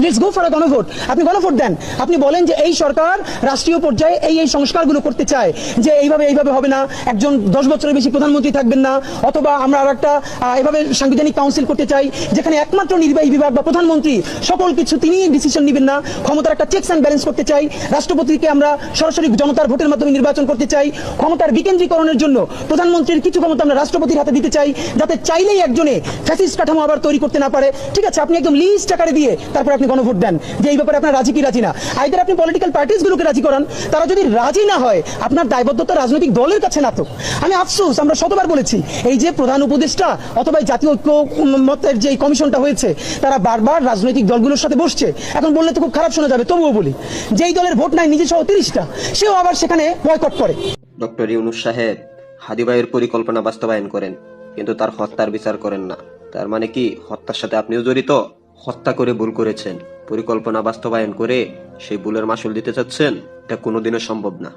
Let's go for a গণভোট। আপনি গণভোট দেন, আপনি বলেন যে এই সরকার রাষ্ট্রীয় পর্যায়ে এই সংস্কারগুলো করতে চায়, যে এইভাবে হবে না, একজন 10 বছরের বেশি প্রধানমন্ত্রী থাকবেন না, অথবা আমরা আর একটা এভাবে সাংবিধানিক কাউন্সিল করতে চাই যেখানে একমাত্র নির্বাহী বিভাগ বা প্রধানমন্ত্রী সকল কিছু তিনি ডিসিশন নেবেন না, ক্ষমতার একটা চেকস অ্যান্ড ব্যালেন্স করতে চাই, রাষ্ট্রপতিকে আমরা সরাসরি জনতার ভোটের মাধ্যমে নির্বাচন করতে চাই, ক্ষমতার বিকেন্দ্রীকরণের জন্য প্রধানমন্ত্রীর কিছু ক্ষমতা আমরা রাষ্ট্রপতির হাতে দিতে চাই, যাতে চাইলেই একজনে ফ্যাসিস্ট কাঠামো আবার তৈরি করতে না পারে। ঠিক আছে, আপনি একদম লিস্ট আকারে দিয়ে তারপর আপনি গণভোট দেন যে এই ব্যাপারে আপনার রাজি কি রাজি না। আইদার আপনি পলিটিক্যাল পার্টিসগুলোকে রাজি করান, তারা যদি রাজি না হয় আপনার দায়বদ্ধতা রাজনৈতিক দলের কাছে না। তো আমি আফসোস, আমরা শতবার বলেছি, এই যে প্রধান উপদেষ্টা অথবা জাতীয় ঐক্য মতের যে কমিশনটা হয়েছে তারা বারবার রাজনৈতিক দলগুলোর সাথে বসছে। এখন বললে তো খুব খারাপ শোনা যাবে, তবুও বলি, যেই দলের ভোট নাই নিজে সহ 30টা, সেও আবার সেখানে বয়কট করে। ডক্টর ইউনূস সাহেব হাদী ভাইয়ের পরিকল্পনা বাস্তবায়ন করেন, কিন্তু তার হত্যার বিচার করেন না। তার মানে কি হত্যার সাথে আপনিও জড়িত? হত্যা করে ভুল করেছেন, পরিকল্পনা বাস্তবায়ন করে সেই ভুলের মাসুল দিতে চাচ্ছেন? এটা কোনোদিনও সম্ভব না।